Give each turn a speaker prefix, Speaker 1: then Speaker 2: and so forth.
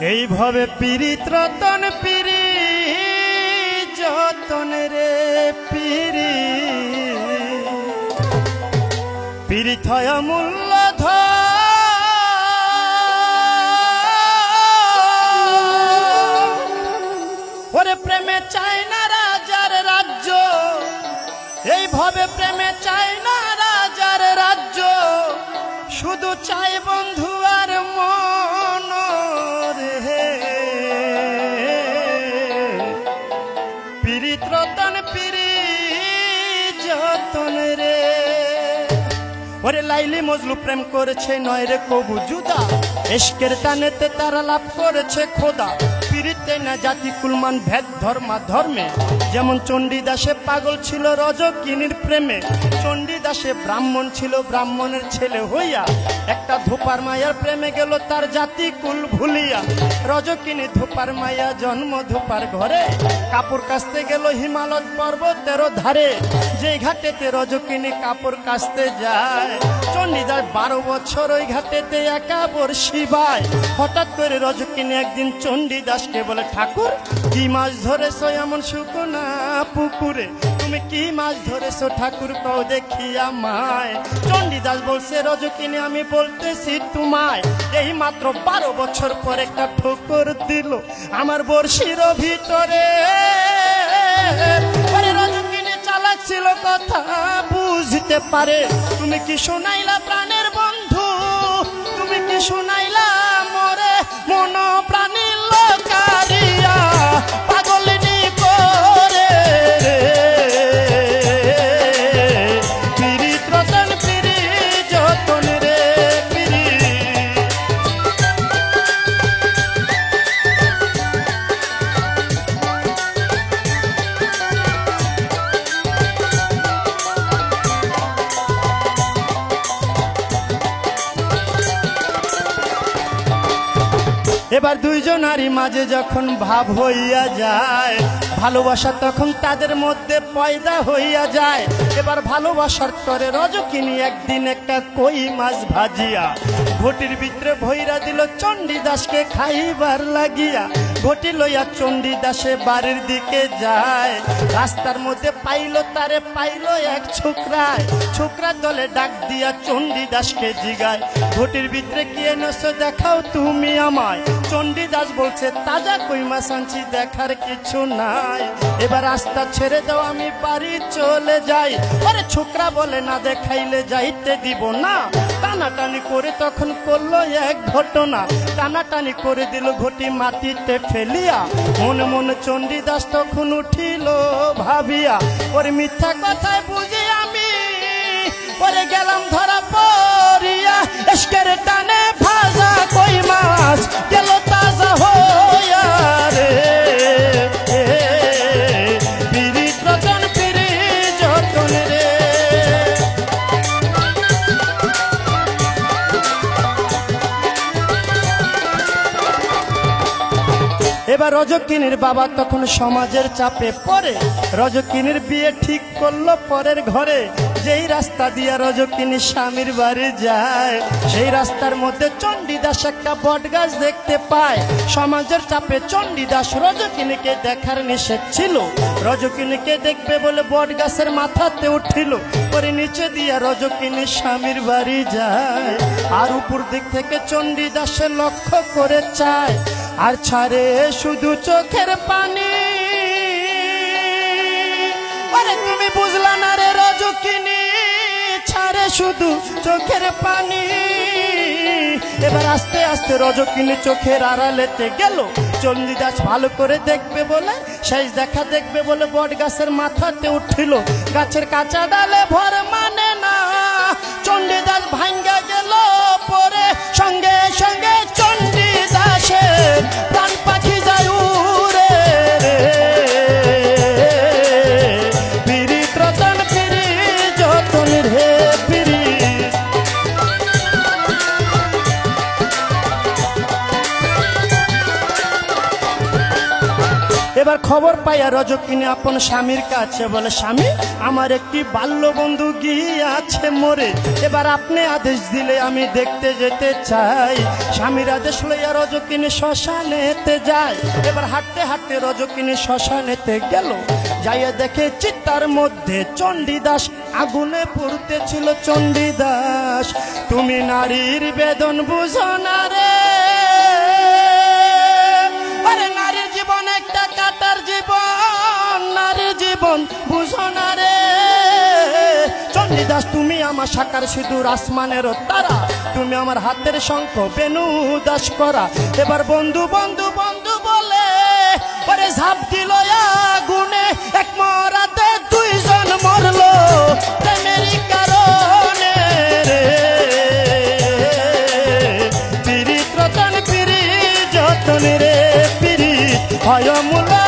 Speaker 1: এইভাবে পীড়িত রতন পিরি যতন রে পিরি পীড়িত হয় মূল্যধন ওরে প্রেমে চায় না রাজার রাজ্য এইভাবে প্রেমে চায় না রাজার রাজ্য শুধু চাই বন্ধু আর মন রে পীড়িত রতন পিরি যতন রে ওরে লাইলি মজলু প্রেম করেছে নয় রে কবু জুদা এশকের টানেতে তারা লাভ করেছে খোদা পীড়িতে না জাতি কুলমান ভেদ ধর্মা ধর্মে যেমন চণ্ডীদাসে পাগল ছিল রজকিনীর প্রেমে চণ্ডীদাসে ব্রাহ্মণ ছিল ব্রাহ্মণের ছেলে হইয়া একটা ধোপার মায়ার প্রেমে গেল তার জাতি কুল ভুলিয়া রজকিনী ধোপার মায়া জন্ম ধোপার ঘরে কাপড় কাচতে গেল হিমালয় পর্বতের ধারে যে ঘাটেতে রজকিনী কাপড় কাচতে যায় চণ্ডীদাস 12 বছর ওই ঘাটেতে একা বর্ষি বায় হঠাৎ করে রজকিনী একদিন চণ্ডীদাসকে বলে ঠাকুর কি মাছ ধরেছো এমন শুকনা পুকুরে তুমি কি মাছ ধরেছো ঠাকুর কও দেখি আমায় চণ্ডীদাস বলছে রজকিনী আমি বলতেছি তোমায় এই মাত্র 12 বছর পর একটা ঠোকর দিল আমার বর্ষির ভিতরে রজকিনী চালাক ছিল কথা বুঝতে পারে তুমি কি শোনাইলা প্রাণের বন্ধু তুমি কি শোনাইলা মরে মন প্রাণী লোকারিয়া পাগলিনী করে পীড়িত রতন পিরি যতন রে পিরি এবার দুইজনারই মাঝে যখন ভাব হইয়া যায় ভালোবাসা তখন তাদের মধ্যে পয়দা হইয়া যায় এবার ভালোবাসার তরে রজকিনী একদিন একটা কই মাছ ভাজিয়া ঘটির ভিতরে ভইরা দিল চণ্ডীদাসকে খাইবার লাগিয়া ঘটি লইয়া চণ্ডীদাসে বাড়ির দিকে যায় রাস্তার মধ্যে পাইল এক ছোকরায় ছোকরা দলে ডাক দিয়া চণ্ডীদাসকে জিগায় ঘটির ভিতরে কি এনেছো দেখাও তুমি আমায় চণ্ডীদাস বলছে তাজা কই মাছ আনছি দেখার কিছু নাই এবার রাস্তা ছেড়ে দাও আমি বাড়ি চলে যাই আরে ছোকরা বলে না দেখাইলে যাইতে দিব না টানাটানি করে তখন করলো এক ঘটনা টানাটানি করে দিল ঘটি মাটিতে ফেলিয়া মনে মনে চণ্ডীদাস তখন উঠিল ভাবিয়া ওরে মিথ্যা কথায় বুঝি আমি ওরে গেলাম ধরা পড়িয়া এশকের টানে ভাজা কই মাছ গেল তাজা হইয়া রে পীড়িত রতন পিরি যতন রে এবার রজকিনীর বাবা তখন সমাজের চাপে পড়ে রজকিনীর বিয়ে ঠিক করলো পরের ঘরে যেই রাস্তা দিয়া রজকিনী স্বামীর বাড়ি যায় সেই রাস্তার মধ্যে চণ্ডীদাস একটা বট গাছ দেখতে পায় সমাজের চাপে চণ্ডীদাস রজকিনীকে দেখার নিষেধ ছিল রজকিনীকে দেখবে বলে বট গাছের মাথাতে উঠিল পরে নিচে দিয়া রজকিনী স্বামীর বাড়ি যায় আর উপর দিক থেকে চণ্ডীদাসে লক্ষ্য করে চায় আর ছাড়ে শুধু চোখের পানি আরে তুমি বুঝলা না রে রজকিনী ছাড়ে শুধু চোখের পানি এবার আস্তে আস্তে রজকিনী চোখের আড়ালেতে গেল চণ্ডীদাস ভালো করে দেখবে বলে শেষ দেখা দেখবে বলে বট গাছের মাথাতে উঠিল গাছের কাঁচা ডালে ভর মানে না চণ্ডীদাস ভাঙ্গা গেল পরে সঙ্গে সঙ্গে চণ্ডীদাসের প্রাণ পাখি যায় উড়ে পীড়িত রতন পিরি যতন রে পিরি এবার খবর পাইয়া রজকিনী আপন স্বামীর কাছে বলে, স্বামী আমার একটি বাল্য বন্ধু গিয়াছে মরে, এবার আপনি আদেশ দিলে আমি দেখতে যেতে চাই। স্বামীর আদেশ লইয়া রজকিনী শ্মশানেতে যায়। এবার হাঁটতে হাঁটতে রজকিনী শ্মশানেতে গেল, যাইয়া দেখে চিতার মধ্যে চণ্ডীদাস আগুনে পুড়তেছিল। চণ্ডীদাস তুমি নারীর বেদন বুঝো না রে, আরে নারীর জীবন একটা কাটার জীবন, নারীর জীবন বুঝো না রে। চণ্ডীদাস তুমি আমার সাকার সিঁদুর আসমানেরও তারা, তুমি আমার হাতের শঙ্খ বেনু দাস করা। এবার বন্ধু বন্ধু বন্ধু বলে পরে ঝাঁপ দিল আগুনে, এক মরাতে দুইজন মরলো প্রেমেরই কারণে রে। পিরিত রতন পিরিত যতন রে, পিরিত হয় মূলা